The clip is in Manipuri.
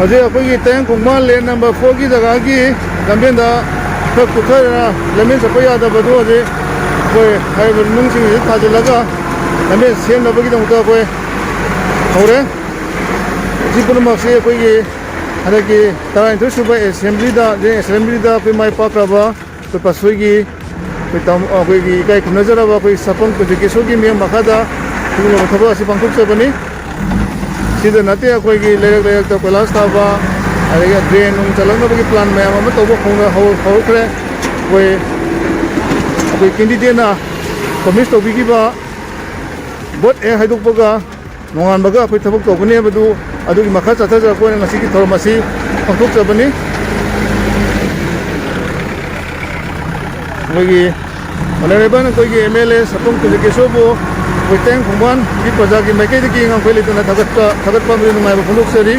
ꯍꯧꯖꯤꯛ ꯑꯩꯈꯣꯏꯒꯤ ꯇꯌꯦꯡ ꯈꯣꯡꯕꯥꯟ ꯂꯦꯟ ꯅꯝꯕꯔ 4ꯒꯤ ꯖꯒꯥꯒꯤ ꯂꯝꯕꯦꯟꯗ ꯈꯔ ꯀꯨꯠꯊꯗꯅ ꯂꯝꯕꯦꯟ ꯆꯠꯄ ꯌꯥꯗꯕꯗꯣ ꯍꯧꯖꯤꯛ ꯑꯩꯈꯣꯏ ꯍꯥꯏꯔꯤꯕ ꯅꯨꯡꯁꯤꯡ ꯑꯁꯤ ꯊꯥꯖꯤꯜꯂꯒ ꯂꯝꯕꯦꯟ ꯁꯦꯝꯅꯕꯒꯤꯗꯃꯛꯇ ꯑꯩꯈꯣꯏ ꯍꯧꯔꯦ ꯁꯤ ꯄꯨꯝꯅꯃꯛꯁꯤ ꯑꯩꯈꯣꯏꯒꯤ ꯍꯟꯗꯛꯀꯤ 12 ꯁꯨꯕ ꯑꯦꯁꯦꯝꯕ꯭ꯂꯤꯗ ꯑꯩꯈꯣꯏ ꯃꯥꯏ ꯄꯥꯛꯈ꯭ꯔꯕ ꯑꯩꯈꯣꯏ ꯄꯥꯁꯣꯏꯒꯤ ꯑꯩꯈꯣꯏꯒꯤ ꯏꯀꯥꯏ ꯈꯨꯝꯅꯖꯔꯕ ꯑꯩꯈꯣꯏ ꯁꯥꯄꯝ ꯀꯨꯟꯖꯀꯦꯁꯣꯔꯒꯤ ꯃꯤꯠꯌꯦꯡ ꯃꯈꯥꯗ ꯁꯤꯒꯨꯝꯂꯕ ꯊꯕꯛ ꯑꯁꯤ ꯄꯥꯡꯊꯣꯛꯆꯕꯅꯤ ꯁꯤꯗ ꯅꯠꯇꯦ ꯑꯩꯈꯣꯏꯒꯤ ꯂꯩꯔꯛꯇ ꯀꯣꯏꯂꯥꯁ ꯊꯥꯕ ꯑꯗꯒꯤ ꯗ꯭ꯔꯦꯟ ꯅꯨꯡ ꯆꯜꯂꯛꯅꯕꯒꯤ ꯄ꯭ꯂꯥꯟ ꯃꯌꯥꯝ ꯑꯃ ꯇꯧꯕ ꯍꯧꯔꯛꯈ꯭ꯔꯦ ꯑꯩꯈꯣꯏ ꯀꯦꯟꯗꯤꯗꯦꯠꯅ ꯄ꯭ꯔꯣꯃꯤꯁ ꯇꯧꯕꯤꯈꯤꯕ ꯚꯣꯠ ꯍꯦꯛ ꯍꯥꯏꯗꯣꯛꯄꯒ ꯅꯣꯡꯉꯥꯟꯕꯒ ꯑꯩꯈꯣꯏ ꯊꯕꯛ ꯇꯧꯒꯅꯤ ꯍꯥꯏꯕꯗꯨ ꯑꯗꯨꯒꯤ ꯃꯈꯥ ꯆꯠꯊꯖꯔꯛꯄ ꯑꯣꯏꯅ ꯉꯁꯤꯒꯤ ꯊꯧꯔꯝ ꯑꯁꯤ ꯄꯥꯡꯊꯣꯛꯆꯕꯅꯤ ꯑꯩꯈꯣꯏꯒꯤ ꯑꯣꯅꯔꯦꯕꯜ ꯑꯩꯈꯣꯏꯒꯤ MLA ꯁꯥꯄꯝ ꯀꯨꯟꯖꯀꯦꯁꯣꯔꯕꯨ ꯑꯩꯈꯣꯏ ꯇꯌꯦꯡ ꯈꯣꯡꯕꯥꯟꯒꯤ ꯄ꯭ꯔꯖꯥꯒꯤ ꯃꯥꯏꯀꯩꯗꯒꯤ ꯉꯝꯈꯩ ꯂꯩꯇꯅ ꯊꯥꯒꯠꯄ ꯑꯃꯗꯤ ꯅꯨꯡꯉꯥꯏꯕ ꯐꯣꯡꯗꯣꯛꯆꯔꯤ